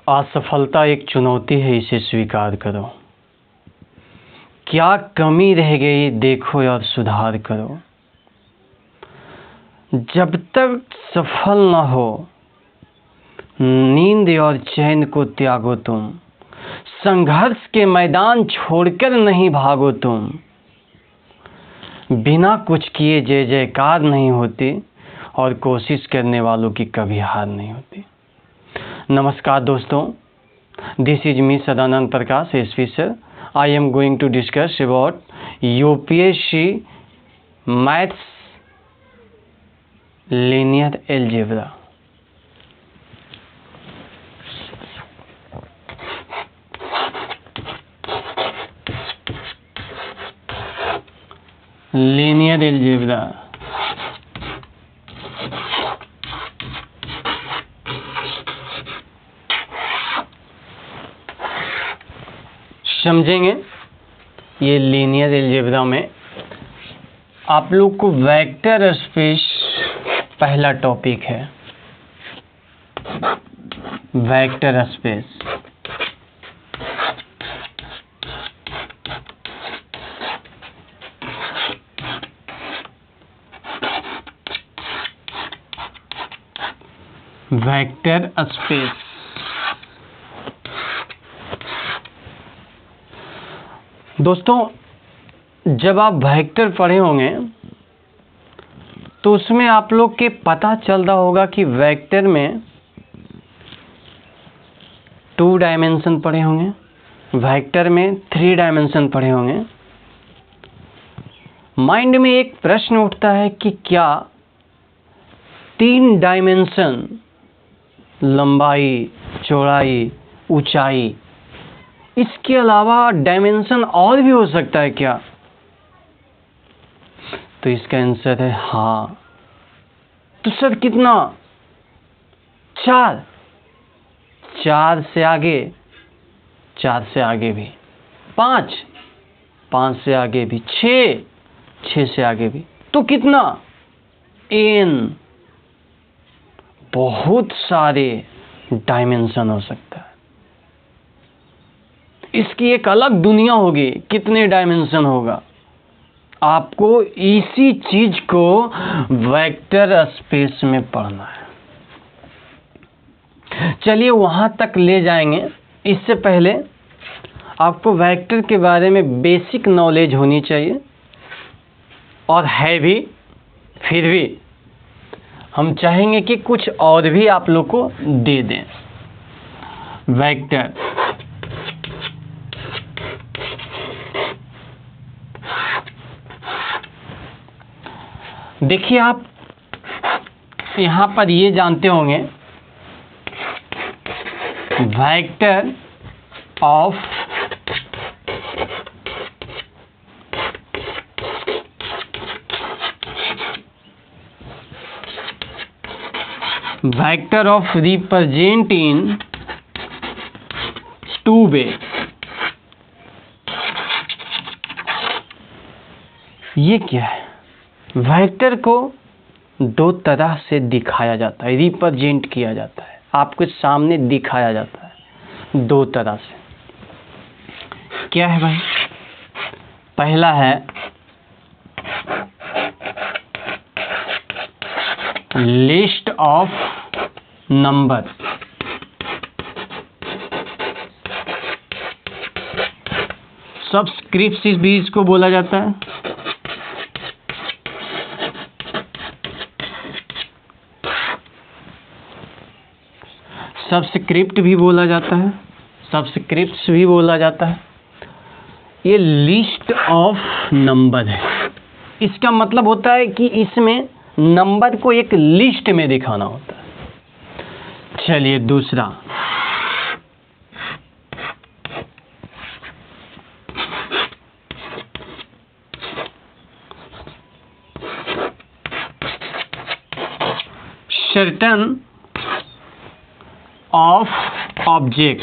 असफलता एक चुनौती है, इसे स्वीकार करो। क्या कमी रह गई देखो और सुधार करो। जब तक सफल न हो नींद और चैन को त्यागो तुम। संघर्ष के मैदान छोड़कर नहीं भागो तुम। बिना कुछ किए जय जयकार नहीं होती और कोशिश करने वालों की कभी हार नहीं होती। नमस्कार दोस्तों, this is me Sadanand Prakash SP sir. I am going to discuss about UPSC Maths Linear Algebra. Linear Algebra. समझेंगे ये लीनियर अलजेब्रा में आप लोग को वेक्टर स्पेस पहला टॉपिक है। वेक्टर स्पेस वेक्टर स्पेस दोस्तों, जब आप वेक्टर पढ़े होंगे तो उसमें आप लोग के पता चल रहा होगा कि वेक्टर में 2 डायमेंशन पढ़े होंगे, वेक्टर में 3 डायमेंशन पढ़े होंगे। माइंड में एक प्रश्न उठता है कि क्या 3 डायमेंशन लंबाई, चौड़ाई, ऊंचाई, इसके अलावा डायमेंशन और भी हो सकता है क्या? तो इसका आंसर है हाँ। तो सर कितना? 4 से आगे, 4 से आगे भी, 5 से आगे भी, 6 से आगे भी, तो कितना? n। बहुत सारे डायमेंशन हो सकता है। इसकी एक अलग दुनिया होगी। कितने डायमेंशन होगा? आपको इसी चीज को वेक्टर स्पेस में पढ़ना है। चलिए वहां तक ले जाएंगे। इससे पहले आपको वेक्टर के बारे में बेसिक नॉलेज होनी चाहिए, और है भी। फिर भी हम चाहेंगे कि कुछ और भी आप लोग को दे दें। वेक्टर देखिए, आप यहाँ पर ये जानते होंगे वेक्टर ऑफ रिप्रेजेंट इन 2 वे। ये क्या है? वेक्टर को 2 तरह से दिखाया जाता है, रिप्रेजेंट किया जाता है, आपके सामने दिखाया जाता है 2 तरह से। क्या है भाई? पहला है लिस्ट ऑफ नंबर। सबस्क्रिप्ट भी इसको बोला जाता है। सबस्क्रिप्ट भी बोला जाता है, सबस्क्रिप्ट्स भी बोला जाता है। ये लिस्ट ऑफ नंबर है। इसका मतलब होता है कि इसमें नंबर को एक लिस्ट में दिखाना होता है। चलिए दूसरा, सर्टेन ऑफ ऑब्जेक्ट।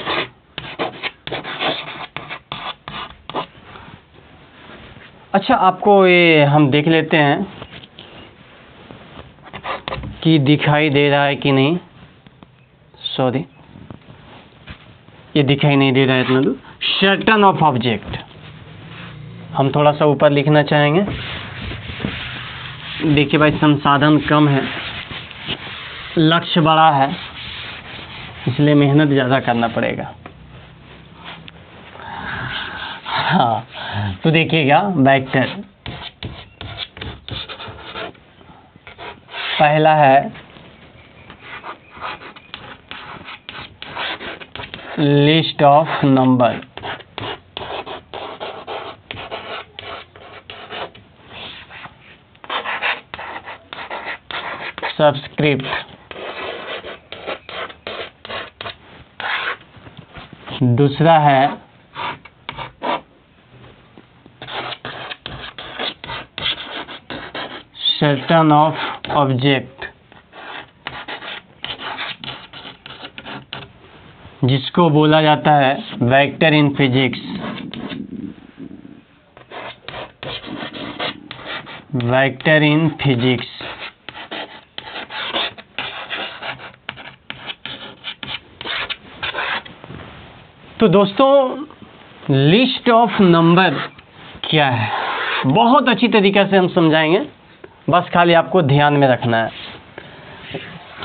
अच्छा, आपको ये हम देख लेते हैं कि दिखाई दे रहा है कि नहीं। सॉरी, ये दिखाई नहीं दे रहा है इतना दूर। सर्टन ऑफ ऑब्जेक्ट, हम थोड़ा सा ऊपर लिखना चाहेंगे। देखिए भाई, संसाधन कम है, लक्ष्य बड़ा है, इसलिए मेहनत ज़्यादा करना पड़ेगा। हाँ, तो देखिएगा वेक्टर पहला है लिस्ट ऑफ नंबर, सबस्क्रिप्ट, दूसरा है सर्टन ऑफ ऑब्जेक्ट, जिसको बोला जाता है vector in physics, vector in physics. तो दोस्तों, लिस्ट ऑफ नंबर क्या है, बहुत अच्छी तरीके से हम समझाएंगे, बस खाली आपको ध्यान में रखना है।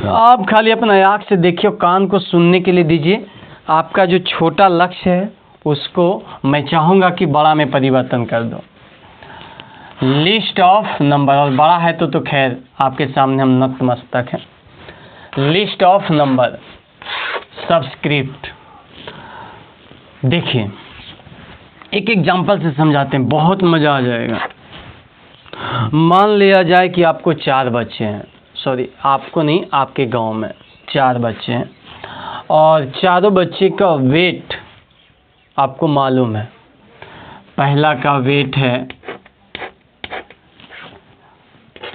आप खाली अपना आँख से देखिए, कान को सुनने के लिए दीजिए। आपका जो छोटा लक्ष्य है उसको मैं चाहूँगा कि बड़ा में परिवर्तन कर दो। लिस्ट ऑफ नंबर, और बड़ा है तो खैर आपके सामने हम नतमस्तक हैं। List of number, subscript. देखिए, एक एग्जाम्पल से समझाते हैं, बहुत मज़ा आ जाएगा। मान लिया जाए कि आपको 4 बच्चे हैं, सॉरी आपको नहीं, आपके गांव में 4 बच्चे हैं, और चारों बच्चे का वेट आपको मालूम है। पहला का वेट है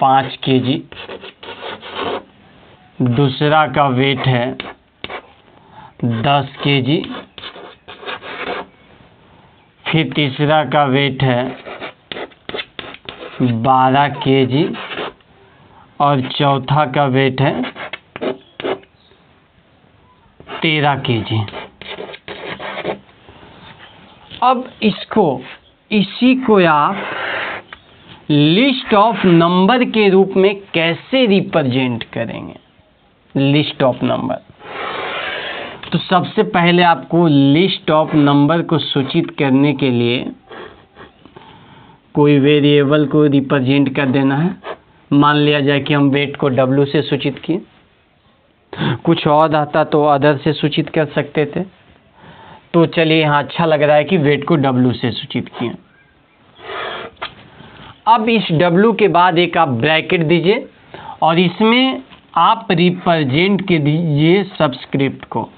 5 kg, दूसरा का वेट है 10 kg, फिर तीसरा का वेट है 12 kg, और चौथा का वेट है 13 kg। अब इसी को आप लिस्ट ऑफ नंबर के रूप में कैसे रिप्रेजेंट करेंगे? लिस्ट ऑफ नंबर, तो सबसे पहले आपको लिस्ट ऑफ नंबर को सूचित करने के लिए कोई वेरिएबल को रिप्रेजेंट कर देना है। मान लिया जाए कि हम वेट को W से सूचित किए, कुछ और आता तो अदर से सूचित कर सकते थे, तो चलिए यहाँ अच्छा लग रहा है कि वेट को W से सूचित किए। अब इस W के बाद एक आप ब्रैकेट दीजिए, और इसमें आप रिप्रेजेंट के दीजिए सबस्क्रिप्ट को।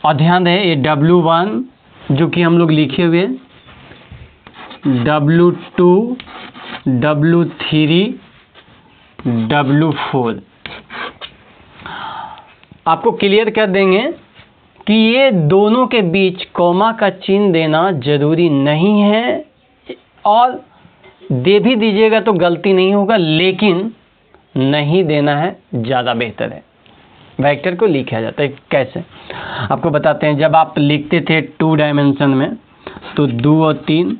और ध्यान रहे, ये W1 जो कि हम लोग लिखे हुए, W2, W3, W4 आपको क्लियर कर देंगे कि ये दोनों के बीच कॉमा का चिन्ह देना जरूरी नहीं है, और दे भी दीजिएगा तो गलती नहीं होगा, लेकिन नहीं देना है ज़्यादा बेहतर है। वेक्टर को लिखा जाता है कैसे, आपको बताते हैं। जब आप लिखते थे 2 डायमेंशन में, तो 2 और 3,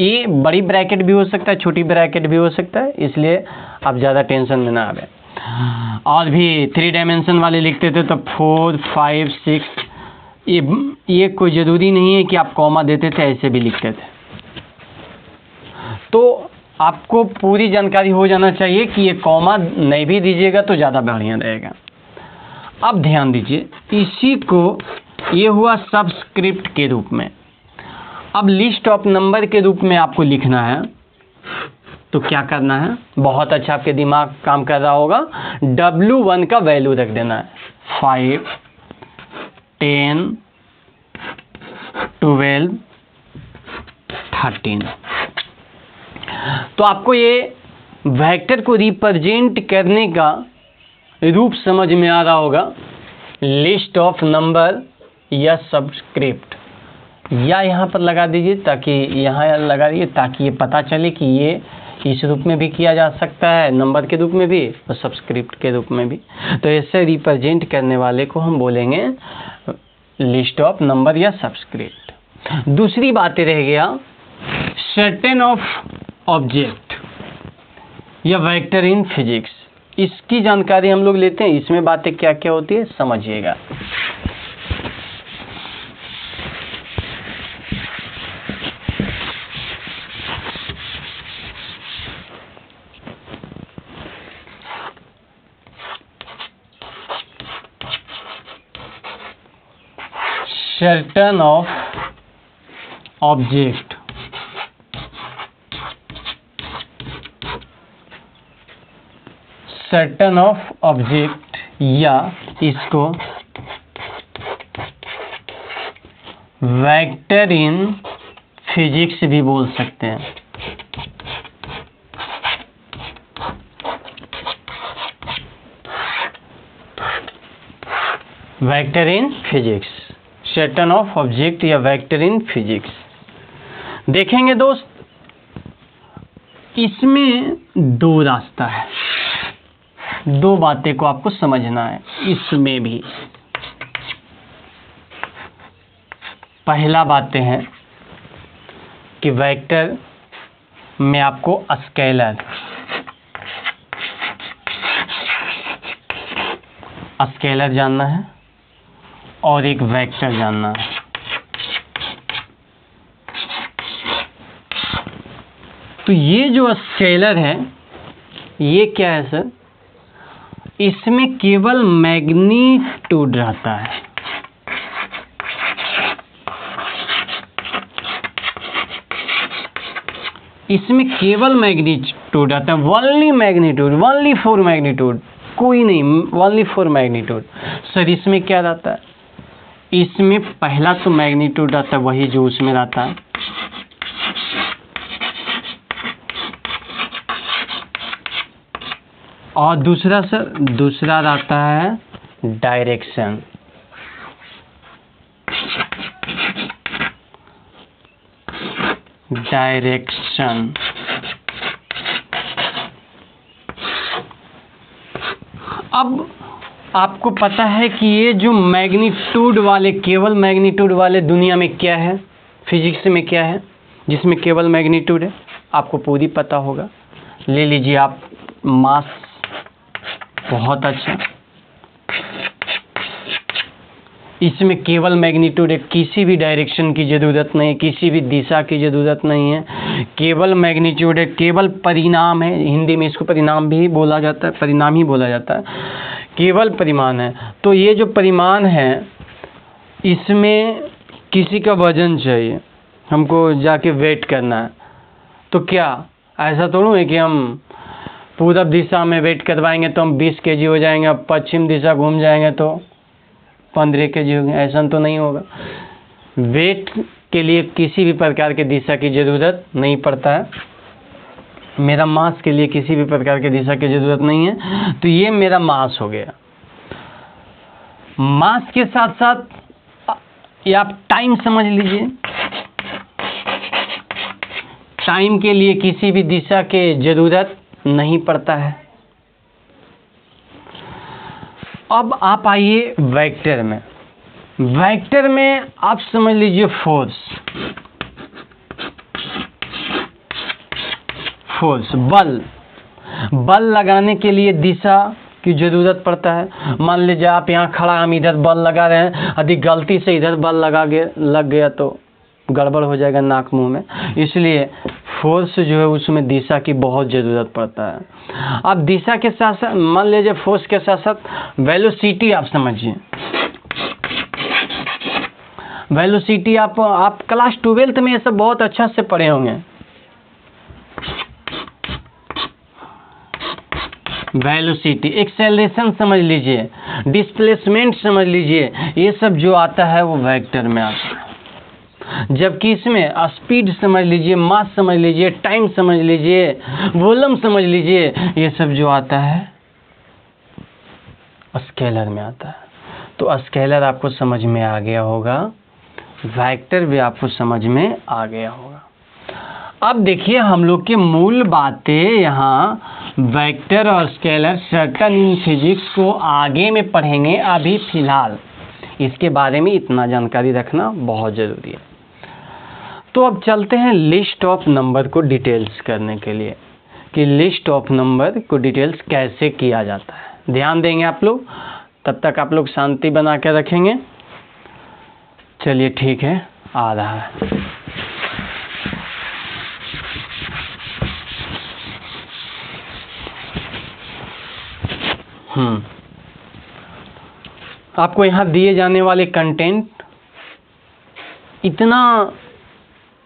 ये बड़ी ब्रैकेट भी हो सकता है, छोटी ब्रैकेट भी हो सकता है, इसलिए आप ज़्यादा टेंशन में ना आवे। और भी 3 डायमेंशन वाले लिखते थे तो 4, 5, 6, ये कोई ज़रूरी नहीं है कि आप कॉमा देते थे, ऐसे भी लिखते थे। तो आपको पूरी जानकारी हो जाना चाहिए कि ये कॉमा नहीं भी दीजिएगा तो ज़्यादा बढ़िया रहेगा। अब ध्यान दीजिए, इसी को ये हुआ सबस्क्रिप्ट के रूप में। अब लिस्ट ऑफ नंबर के रूप में आपको लिखना है, तो क्या करना है, बहुत अच्छा आपके दिमाग काम कर रहा होगा। W1 का वैल्यू रख देना है 5, 10, 12, 13। तो आपको ये वेक्टर को रिप्रेजेंट करने का रूप समझ में आ रहा होगा। लिस्ट ऑफ नंबर या सबस्क्रिप्ट, या यहाँ पर लगा दीजिए, ताकि यहाँ लगा दीजिए ताकि ये पता चले कि ये इस रूप में भी किया जा सकता है, नंबर के रूप में भी और सब्सक्रिप्ट के रूप में भी। तो ऐसे रिप्रेजेंट करने वाले को हम बोलेंगे लिस्ट ऑफ नंबर या सबस्क्रिप्ट। दूसरी बातें रह गया सर्टेन ऑफ ऑब्जेक्ट या वेक्टर इन फिजिक्स। इसकी जानकारी हम लोग लेते हैं, इसमें बातें क्या क्या होती है समझिएगा। Certain of object certain of object या इसको वेक्टर इन फिजिक्स भी बोल सकते हैं। Vector in physics, certain of object या वेक्टर इन फिजिक्स। देखेंगे दोस्त, इसमें दो रास्ता है, दो बातें को आपको समझना है इसमें भी। पहला बातें है कि वेक्टर में आपको स्केलर जानना है और एक वेक्टर जानना है। तो ये जो स्केलर है ये क्या है सर, इसमें केवल मैग्नीट्यूड रहता है। इसमें केवल मैग्नीट्यूड रहता है, only magnitude, only for magnitude, कोई नहीं, ओनली फॉर मैग्नीट्यूड। सर इसमें क्या रहता है, इसमें पहला तो मैग्नीट्यूड रहता है वही जो उसमें रहता है, और दूसरा सर दूसरा रहता है डायरेक्शन। अब आपको पता है कि ये जो मैग्नीट्यूड वाले, केवल मैग्नीट्यूड वाले दुनिया में क्या है, फिजिक्स में क्या है जिसमें केवल मैग्नीट्यूड है, आपको पूरी पता होगा। ले लीजिए आप मास, बहुत अच्छा, इसमें केवल मैग्नीट्यूड है, किसी भी डायरेक्शन की ज़रूरत नहीं, किसी भी दिशा की ज़रूरत नहीं है, केवल मैग्नीट्यूड है, केवल परिणाम है। हिंदी में इसको परिणाम भी बोला जाता है, परिणाम ही बोला जाता है, केवल परिमाण है। तो ये जो परिमाण है इसमें किसी का वजन चाहिए, हमको जाके वेट करना है, तो क्या ऐसा थोड़ा है कि हम पूरब दिशा में वेट करवाएंगे तो हम 20 kg हो जाएंगे, अब पश्चिम दिशा घूम जाएंगे तो 15 kg होंगे, ऐसा तो नहीं होगा। वेट के लिए किसी भी प्रकार के दिशा की ज़रूरत नहीं पड़ता है, मेरा मास के लिए किसी भी प्रकार के दिशा की ज़रूरत नहीं है। तो ये मेरा मास हो गया। मास के साथ साथ ये आप टाइम समझ लीजिए, टाइम के लिए किसी भी दिशा के ज़रूरत नहीं पड़ता है। अब आप आइए वेक्टर में। वेक्टर में आप समझ लीजिए फोर्स, बल लगाने के लिए दिशा की ज़रूरत पड़ता है। मान लीजिए आप यहाँ खड़ा, हम इधर बल लगा रहे हैं, यदि गलती से इधर बल लग गया तो गड़बड़ हो जाएगा नाक मुंह में, इसलिए फोर्स जो है उसमें दिशा की बहुत ज़रूरत पड़ता है। अब दिशा के साथ साथ मान लीजिए फोर्स के साथ साथ वेलोसिटी आप समझिए। वेलोसिटी आप क्लास 12th में ये सब बहुत अच्छा से पढ़े होंगे। वेलोसिटी, एक्सेलरेशन समझ लीजिए, डिस्प्लेसमेंट समझ लीजिए, ये सब जो आता है वो वेक्टर में आता है। जबकि इसमें स्पीड समझ लीजिए, मास समझ लीजिए, टाइम समझ लीजिए, वॉल्यूम समझ लीजिए, ये सब जो आता है स्केलर में आता है। तो स्केलर आपको समझ में आ गया होगा, वेक्टर भी आपको समझ में आ गया होगा। अब देखिए हम लोग के मूल बातें यहाँ वेक्टर और स्केलर सर्टेन इन फिजिक्स को आगे में पढ़ेंगे। अभी फिलहाल इसके बारे में इतना जानकारी रखना बहुत ज़रूरी है। तो अब चलते हैं लिस्ट ऑफ नंबर को डिटेल्स करने के लिए कि लिस्ट ऑफ नंबर को डिटेल्स कैसे किया जाता है। ध्यान देंगे आप लोग, तब तक आप लोग शांति बना के रखेंगे। चलिए ठीक है, आ रहा है। आपको यहाँ दिए जाने वाले कंटेंट इतना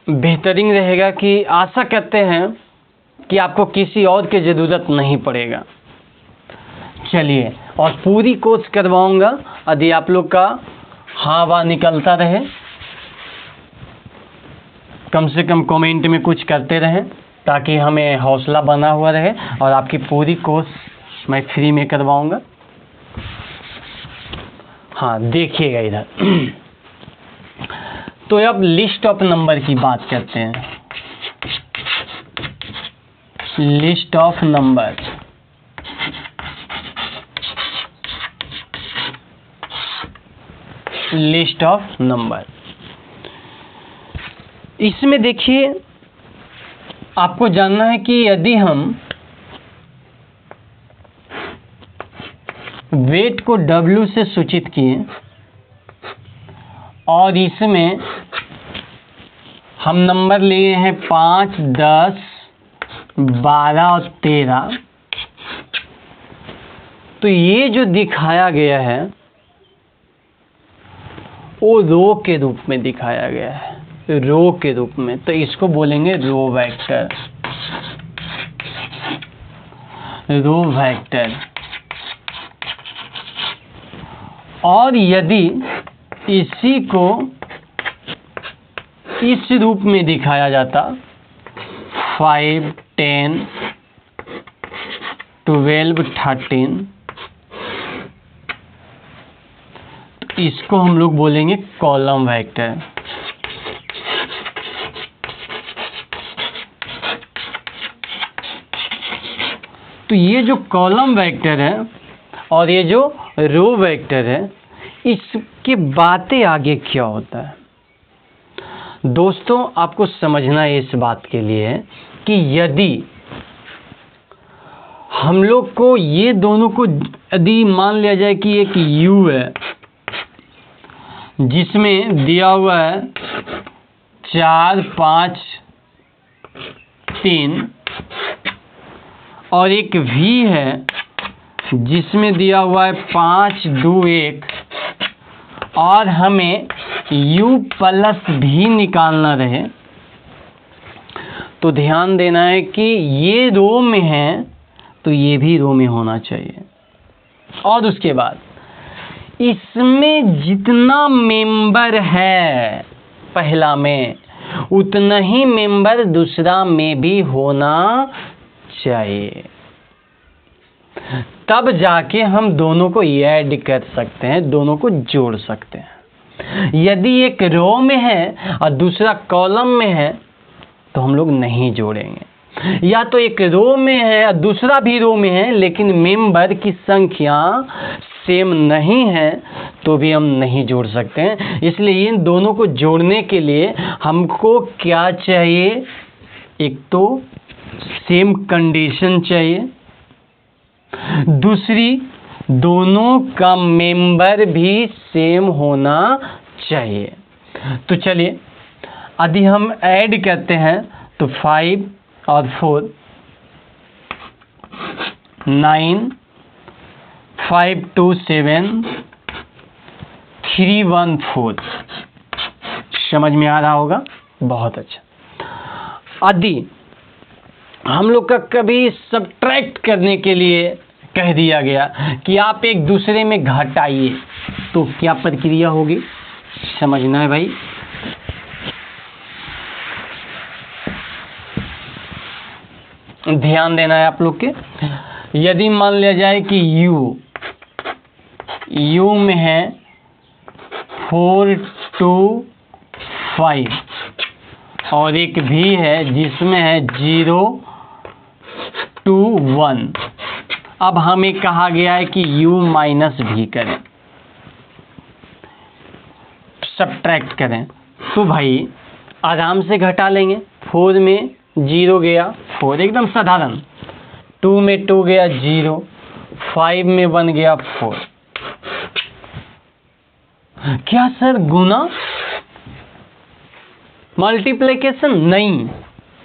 बेहतरीन रहेगा कि आशा करते हैं कि आपको किसी और की ज़रूरत नहीं पड़ेगा। चलिए, और पूरी कोशिश करवाऊंगा यदि आप लोग का हाँ वाह निकलता रहे, कम से कम कमेंट में कुछ करते रहें ताकि हमें हौसला बना हुआ रहे, और आपकी पूरी कोर्स मैं फ्री में करवाऊंगा। हाँ देखिएगा इधर। तो अब लिस्ट ऑफ नंबर की बात करते हैं। List of number, list of number, इसमें देखिए आपको जानना है कि यदि हम वेट को W से सूचित किए और इसमें हम नंबर लिए हैं 5, 10, 12 और 13, तो ये जो दिखाया गया है वो रो के रूप में दिखाया गया है, रो के रूप में। तो इसको बोलेंगे रो वेक्टर, रो वेक्टर। और यदि इसी को इस रूप में दिखाया जाता 5, 10, 12, 13, तो इसको हम लोग बोलेंगे कॉलम वेक्टर। तो ये जो कॉलम वेक्टर है और ये जो रो वेक्टर है, इसकी बातें आगे क्या होता है दोस्तों, आपको समझना है इस बात के लिए कि यदि हम लोग को ये दोनों को यदि मान लिया जाए कि एक U है जिसमें दिया हुआ है 4, 5, 3, और एक V है जिसमें दिया हुआ है 5, 2, 1, और हमें U प्लस भी निकालना रहे, तो ध्यान देना है कि ये रो में है तो ये भी रो में होना चाहिए। और उसके बाद इसमें जितना मेंबर है पहला में, उतना ही मेंबर दूसरा में भी होना चाहिए, तब जाके हम दोनों को ऐड कर सकते हैं, दोनों को जोड़ सकते हैं। यदि एक रो में है और दूसरा कॉलम में है तो हम लोग नहीं जोड़ेंगे, या तो एक रो में है और दूसरा भी रो में है लेकिन मेंबर की संख्या सेम नहीं है तो भी हम नहीं जोड़ सकते हैं। इसलिए इन दोनों को जोड़ने के लिए हमको क्या चाहिए, एक तो सेम कंडीशन चाहिए, दूसरी दोनों का मेंबर भी सेम होना चाहिए। तो चलिए यदि हम ऐड करते हैं तो 5 और 4 9, 5, 2, 7, 3, 1, 4। समझ में आ रहा होगा, बहुत अच्छा। यदि हम लोग का कभी सब्ट्रैक्ट करने के लिए कह दिया गया कि आप एक दूसरे में घटाइए, तो क्या प्रक्रिया होगी, समझना है भाई। ध्यान देना है आप लोग के। यदि मान लिया जाए कि U में है 4, 2, 5 और एक भी है जिसमें है 0, 2, 1। अब हमें कहा गया है कि U माइनस भी करें। सब्ट्रैक्ट करें तो भाई आराम से घटा लेंगे। 4 में 0 गया 4, एकदम साधारण। 2 में 2 गया 0, 5 में 1 गया 4। क्या सर गुना, मल्टीप्लिकेशन? नहीं,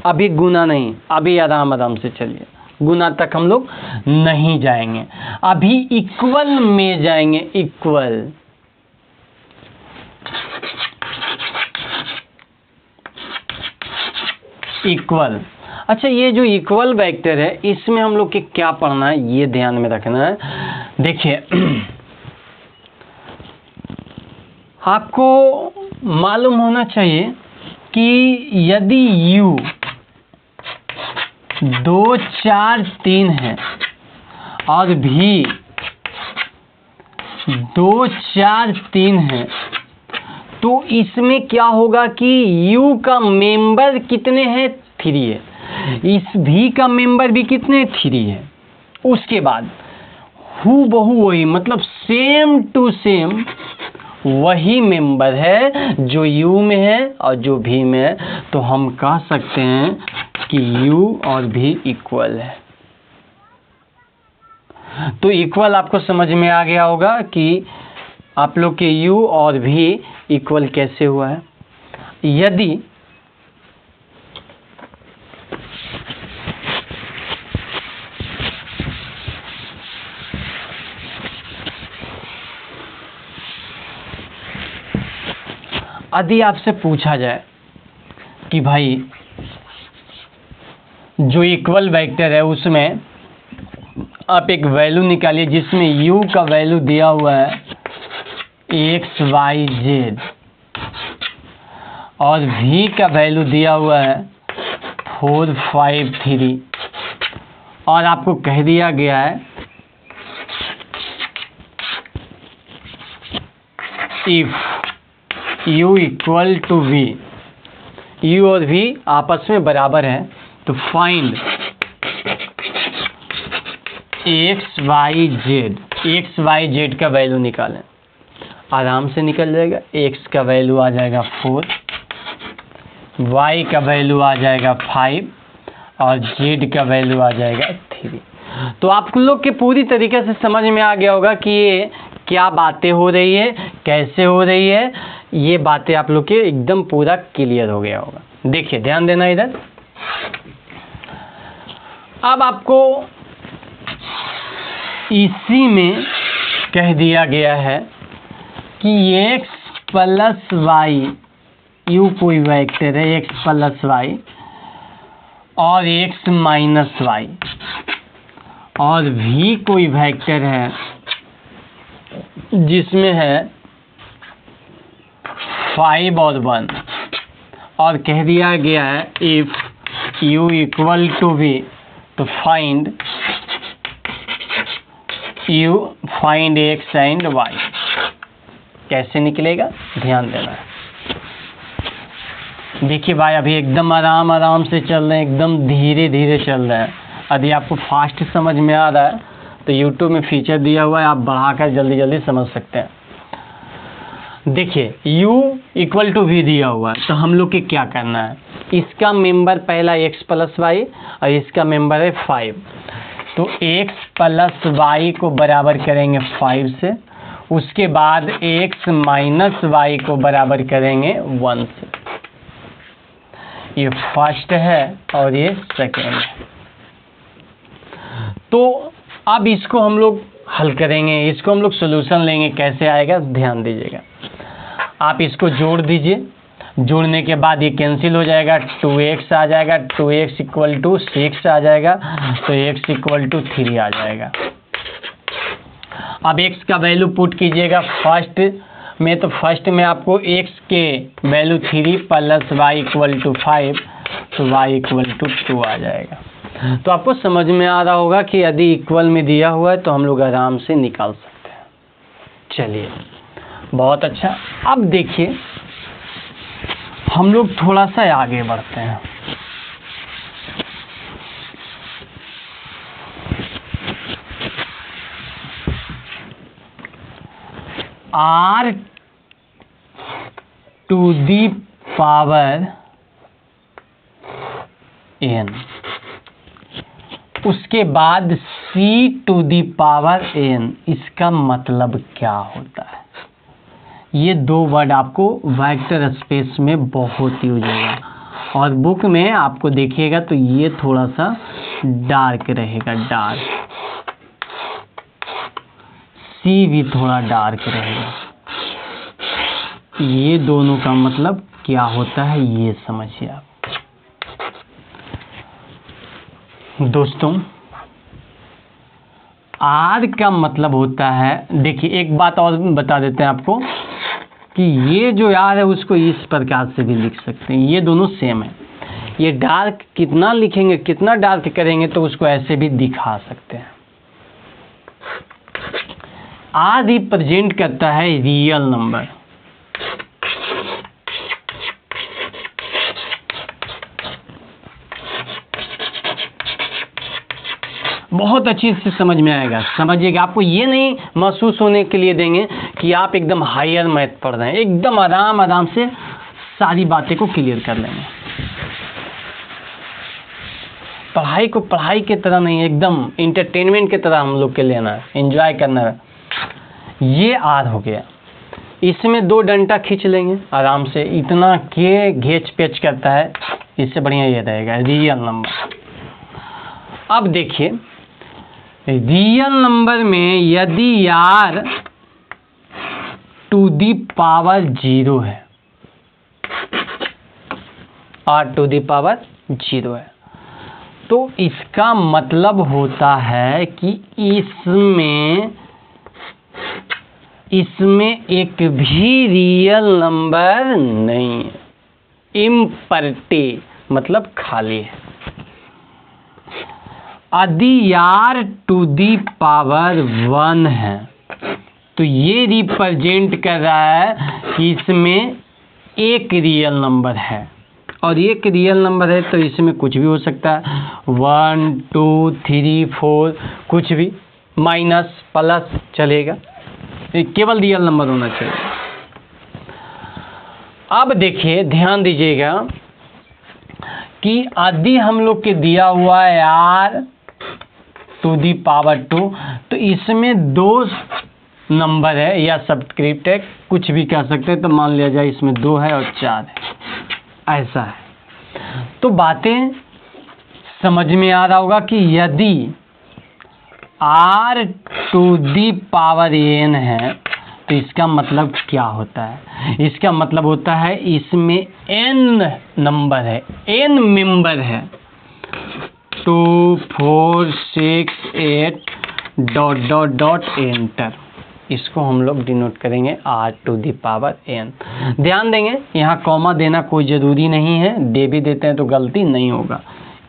अभी गुना नहीं, अभी आराम आराम से चलिए, गुना तक हम लोग नहीं जाएंगे, अभी इक्वल में जाएंगे। Equal, equal. अच्छा, ये जो इक्वल वेक्टर है इसमें हम लोग के क्या पढ़ना है, ये ध्यान में रखना है। देखिए आपको मालूम होना चाहिए कि यदि u 2 4 3 है और v 2 4 3 है, तो इसमें क्या होगा कि u का मेंबर कितने हैं? 3 है। इस v का मेंबर भी कितने? 3 है। उसके बाद हूबहू वही, मतलब सेम टू सेम वही मेंबर है जो u में है और जो v में है, तो हम कह सकते हैं कि u और v इक्वल है। तो इक्वल आपको समझ में आ गया होगा कि आप लोग के u और v इक्वल कैसे हुआ है। यदि आपसे पूछा जाए कि भाई जो इक्वल वेक्टर है उसमें आप एक वैल्यू निकालिए जिसमें u का वैल्यू दिया हुआ है x y z और v का वैल्यू दिया हुआ है 4 5 3, और आपको कह दिया गया है if u equal to v, u और v आपस में बराबर है, तो फाइंड x y z का वैल्यू निकालें। आराम से निकल जाएगा। x का वैल्यू आ जाएगा 4, y का वैल्यू आ जाएगा 5 और z का वैल्यू आ जाएगा 3। तो आप लोग के पूरी तरीके से समझ में आ गया होगा कि ये क्या बातें हो रही है, कैसे हो रही है। ये बातें आप लोग के एकदम पूरा क्लियर हो गया होगा। देखिए ध्यान देना इधर। अब आपको इसी में कह दिया गया है कि x प्लस वाई, u कोई वेक्टर है x प्लस वाई और x माइनस वाई, और v कोई वेक्टर है जिसमें है 5 और 1, और कह दिया गया है if u equal to v, तो फाइंड x एंड y। कैसे निकलेगा ध्यान देना है। देखिए भाई अभी एकदम आराम से चल रहे हैं, एकदम धीरे धीरे चल रहे हैं। यदि आपको फास्ट समझ में आ रहा है तो YouTube में फीचर दिया हुआ है, आप बढ़ाकर जल्दी जल्दी समझ सकते हैं। देखिए u इक्वल टू v दिया हुआ है, तो हम लोग के क्या करना है, इसका मेंबर पहला x प्लस वाई और इसका मेंबर है 5, तो x प्लस वाई को बराबर करेंगे 5 से, उसके बाद x माइनस वाई को बराबर करेंगे 1 से। ये फर्स्ट है और ये सेकेंड है। तो अब इसको हम लोग हल करेंगे, इसको हम लोग सोल्यूशन लेंगे। कैसे आएगा ध्यान दीजिएगा। आप इसको जोड़ दीजिए, जोड़ने के बाद ये कैंसिल हो जाएगा, 2x आ जाएगा, 2x इक्वल टू 6 आ जाएगा, तो x इक्वल टू 3 आ जाएगा। अब x का वैल्यू पुट कीजिएगा फर्स्ट में, तो फर्स्ट में आपको x के value 3 plus y equal to 5, तो y इक्वल टू 2 आ जाएगा। तो आपको समझ में आ रहा होगा कि यदि इक्वल में दिया हुआ है तो हम लोग आराम से निकाल सकते हैं। चलिए बहुत अच्छा। अब देखिए हम लोग थोड़ा सा आगे बढ़ते हैं। टू दी पावर n, उसके बाद c to the power n। इसका मतलब क्या होता है? ये दो वर्ड आपको वेक्टर स्पेस में बहुत यूज होगा, और बुक में आपको देखिएगा तो ये थोड़ा सा डार्क रहेगा, डार्क, सी भी थोड़ा डार्क रहेगा। ये दोनों का मतलब क्या होता है ये समझिए आप। दोस्तों आर का मतलब होता है, देखिए एक बात और बता देते हैं आपको कि ये जो आर है उसको इस प्रकार से भी लिख सकते हैं, ये दोनों सेम है। ये डार्क कितना लिखेंगे, कितना डार्क करेंगे तो उसको ऐसे भी दिखा सकते हैं। आर रिप्रेजेंट करता है रियल नंबर, बहुत अच्छी से समझ में आएगा, समझिएगा। आपको ये नहीं महसूस होने के लिए देंगे कि आप एकदम हायर मैथ पढ़ रहे हैं, एकदम आराम आराम से सारी बातें को क्लियर कर लेंगे। पढ़ाई को पढ़ाई की तरह नहीं, एकदम इंटरटेनमेंट की तरह हम लोग के लेना है, एंजॉय करना है। ये आर हो गया, इसमें दो डंडा खींच लेंगे आराम से, इतना के घेच पेच करता है, इससे बढ़िया ये रहेगा रियल नंबर। अब देखिए रियल नंबर में यदि आर टू दी पावर 0 है, आर टू दी पावर 0 है, तो इसका मतलब होता है कि इसमें एक भी रियल नंबर नहीं है, इम्परटे मतलब खाली है। यदि आर टू दी पावर 1 है तो ये रिप्रेजेंट कर रहा है कि इसमें एक रियल नंबर है, और एक रियल नंबर है तो इसमें कुछ भी हो सकता है, 1 2 3 4 कुछ भी, माइनस प्लस चलेगा, केवल रियल नंबर होना चाहिए। अब देखिए ध्यान दीजिएगा कि यदि हम लोग के दिया हुआ है आर टू दी पावर 2, तो इसमें दो नंबर है या सब्सक्रिप्ट है, कुछ भी कह सकते हैं, तो मान लिया जाए इसमें 2 है और 4 है, ऐसा है। तो बातें समझ में आ रहा होगा कि यदि r to the power n है तो इसका मतलब क्या होता है? इसका मतलब होता है इसमें n नंबर है, n मेंबर है, 2 4 6 8 डॉट डॉट डॉट एंटर। इसको हम लोग डिनोट करेंगे r to the power n। ध्यान देंगे यहाँ कॉमा देना कोई ज़रूरी नहीं है, दे भी देते हैं तो गलती नहीं होगा,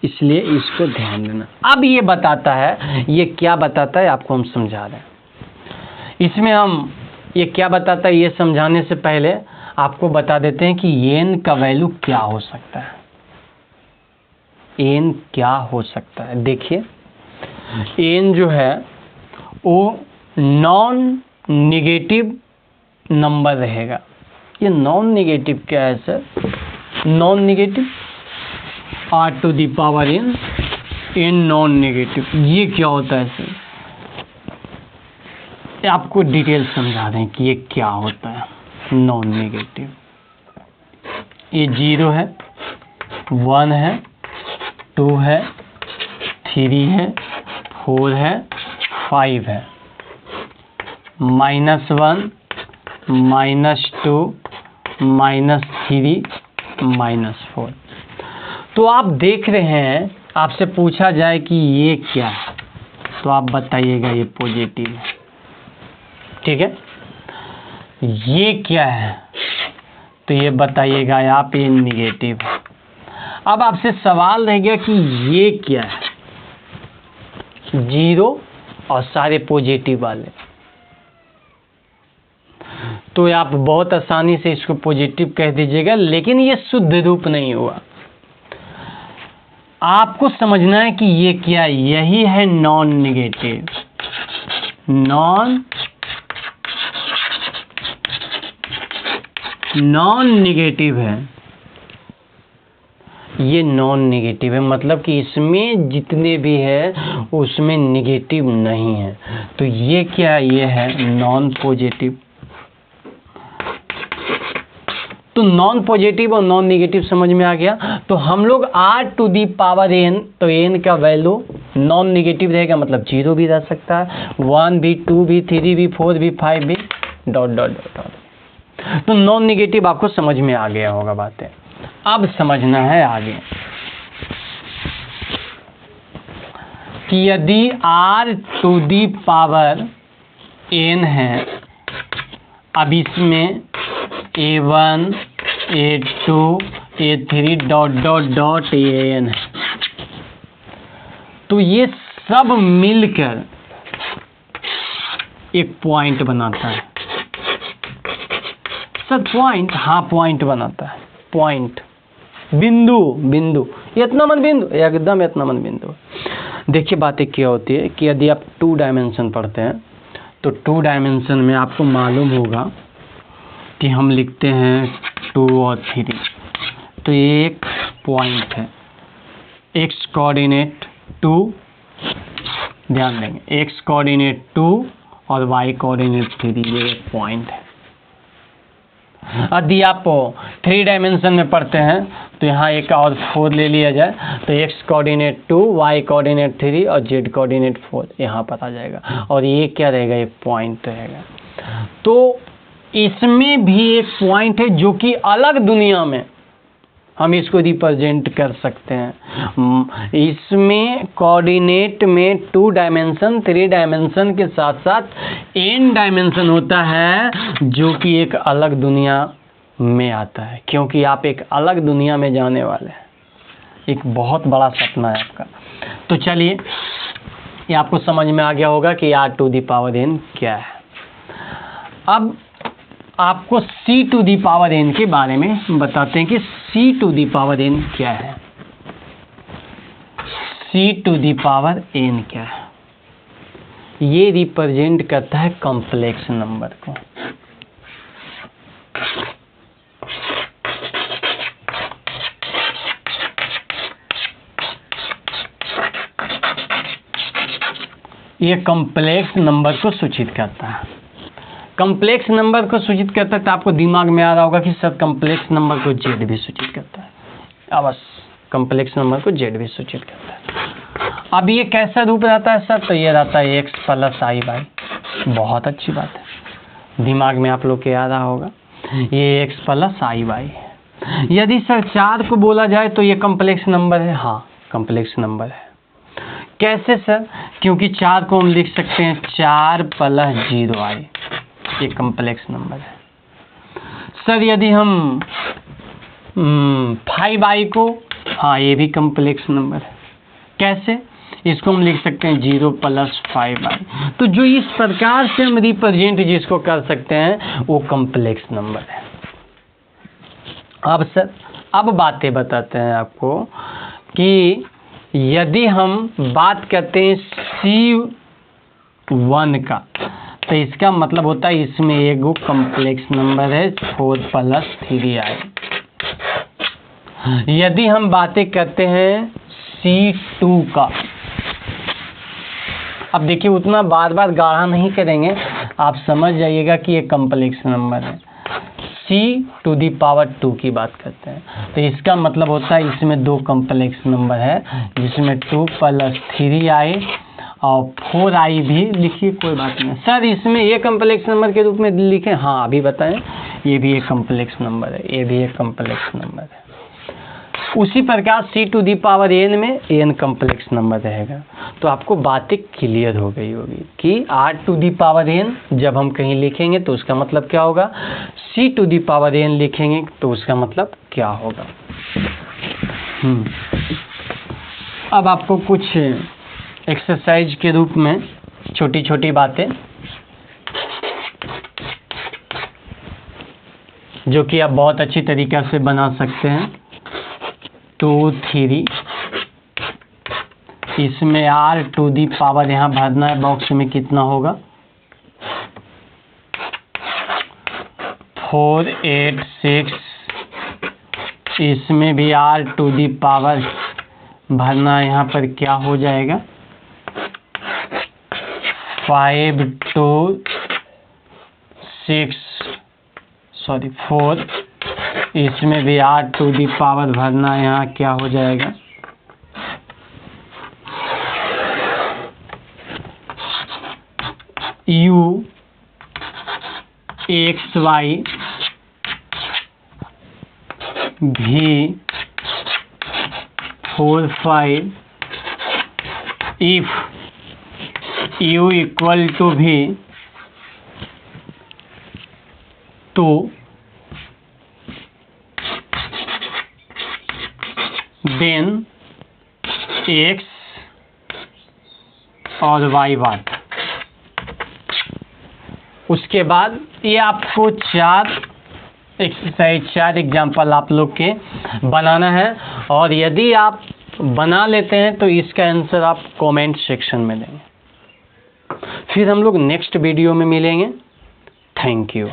इसलिए इसको ध्यान देना। अब ये बताता है, ये क्या बताता है आपको हम समझा रहे हैं। इसमें हम ये क्या बताता है ये समझाने से पहले आपको बता देते हैं कि n का वैल्यू क्या हो सकता है। n क्या हो सकता है? देखिए n जो है वो नॉन नेगेटिव नंबर रहेगा। ये नॉन नेगेटिव क्या है sir? Non negative r to the power n non negative, ये क्या होता है सर? आपको डिटेल समझा दें कि ये क्या होता है नॉन नेगेटिव। ये 0 है, 1 है, 2 है, 3 है, 4 है, 5 है, -1 -2 -3 -4। तो आप देख रहे हैं, आपसे पूछा जाए कि ये क्या है तो आप बताइएगा ये पॉजिटिव है, ठीक है। ये क्या है तो ये बताइएगा आप ये निगेटिव है। अब आपसे सवाल रह गया कि ये क्या है? 0 और सारे पॉजिटिव वाले, तो आप बहुत आसानी से इसको पॉजिटिव कह दीजिएगा, लेकिन ये शुद्ध रूप नहीं हुआ। आपको समझना है कि ये क्या है, यही है non negative. Non non negative है, ये नॉन निगेटिव है, मतलब कि इसमें जितने भी है उसमें निगेटिव नहीं है। तो ये क्या, ये है नॉन पॉजिटिव। तो नॉन पॉजिटिव और नॉन निगेटिव समझ में आ गया। तो हम लोग r⁴n, तो n का वैल्यू नॉन निगेटिव रहेगा, मतलब 0 भी रह सकता है, 1 भी, 2 भी, 3 भी, 4 भी, 5 भी, डॉट डॉट डॉट। तो नॉन निगेटिव आपको समझ में आ गया होगा बातें। अब समझना है आगे कि यदि r⁴n है, अब इसमें a1, a2, a3 dot dot dot an है, तो ये सब मिलकर एक पॉइंट बनाता है। सर पॉइंट, हाँ पॉइंट बनाता है, पॉइंट, बिंदु, बिंदु, यत्नमन बिंदु, एकदम यत्नमन बिंदु। देखिए बातें क्या होती है कि यदि आप 2 डायमेंशन पढ़ते हैं तो 2 डायमेंशन में आपको मालूम होगा कि हम लिखते हैं 2 और 3। तो ये एक पॉइंट है, x कोऑर्डिनेट 2, ध्यान देंगे x कोऑर्डिनेट 2 और y कोऑर्डिनेट 3, ये एक पॉइंट है। यदि आप 3 डायमेंशन में पढ़ते हैं तो यहाँ एक और 4 ले लिया जाए, तो x कोऑर्डिनेट 2, y कोऑर्डिनेट 3 और z कोऑर्डिनेट 4 यहाँ पर आ जाएगा, और ये क्या रहेगा, एक पॉइंट रहेगा। तो इसमें भी एक पॉइंट है जो कि अलग दुनिया में हम इसको रिप्रेजेंट कर सकते हैं। इसमें कोऑर्डिनेट में 2 डायमेंशन, 3 डायमेंशन के साथ साथ n डायमेंशन होता है, जो कि एक अलग दुनिया में आता है, क्योंकि आप एक अलग दुनिया में जाने वाले हैं। एक बहुत बड़ा सपना है आपका। तो चलिए, ये आपको समझ में आ गया होगा कि r⁴n क्या है। अब आपको c⁴n के बारे में बताते हैं कि c⁴n क्या है। c⁴n क्या है? ये रिप्रेजेंट करता है कॉम्प्लेक्स नंबर को। ये कॉम्प्लेक्स नंबर को सूचित करता है। कॉम्प्लेक्स नंबर को सूचित करता है, तो आपको दिमाग में आ रहा होगा कि सर कॉम्प्लेक्स नंबर को z भी सूचित करता है। अवश्य कॉम्प्लेक्स नंबर को z भी सूचित करता है। अब ये कैसा रूप रहता है सर? तो ये रहता है x + i/। बहुत अच्छी बात है, दिमाग में आप लोग के आ रहा होगा, ये x + i/। यदि सर 4 को बोला जाए तो ये कॉम्प्लेक्स नंबर है। हाँ कॉम्प्लेक्स नंबर है। कैसे सर? क्योंकि 4 को हम लिख सकते हैं 4 + 0i, ये कॉम्प्लेक्स नंबर है। सर यदि हम 5i को, हाँ ये भी कॉम्प्लेक्स नंबर है। कैसे? इसको हम लिख सकते हैं 0 + 5i। तो जो इस प्रकार से हम रिप्रेजेंट जिसको कर सकते हैं वो कॉम्प्लेक्स नंबर है। अब सर अब बातें बताते हैं आपको कि यदि हम बात करते हैं C1 का, तो इसका मतलब होता है इसमें एक कॉम्प्लेक्स नंबर है 4 + 3i। यदि हम बातें करते हैं C2 का, अब देखिए उतना बार बार गाढ़ा नहीं करेंगे, आप समझ जाइएगा कि ये कॉम्प्लेक्स नंबर है। C⁴ की बात करते हैं, तो इसका मतलब होता है इसमें 2 कॉम्प्लेक्स नंबर है, जिसमें 2 + 3i और 4i भी लिखिए, कोई बात नहीं। सर इसमें ये कॉम्प्लेक्स नंबर के रूप में लिखें? हाँ अभी बताएं, ये भी एक कॉम्प्लेक्स नंबर है, ये भी एक कॉम्प्लेक्स नंबर है। उसी प्रकार C⁴n में n कॉम्प्लेक्स नंबर रहेगा। तो आपको बातें क्लियर हो गई होगी कि r⁴n जब हम कहीं लिखेंगे तो उसका मतलब क्या होगा, C⁴n लिखेंगे तो उसका मतलब क्या होगा। अब आपको कुछ एक्सरसाइज के रूप में छोटी छोटी बातें जो कि आप बहुत अच्छी तरीक़ा से बना सकते हैं। 2 3 इसमें r⁴ यहाँ भरना है, बॉक्स में कितना होगा 486, इसमें भी r टू दी पावर भरना, यहाँ पर क्या हो जाएगा 4, इसमें भी r टू दी पावर भरना, यहाँ क्या हो जाएगा u x y v 4 5 if u equal to v, तो देन x और y बात। उसके बाद ये आपको 4 एक्सरसाइज 4 एग्जाम्पल आप लोग के बनाना है, और यदि आप बना लेते हैं तो इसका आंसर आप कमेंट सेक्शन में देंगे। फिर हम लोग नेक्स्ट वीडियो में मिलेंगे। Thank you.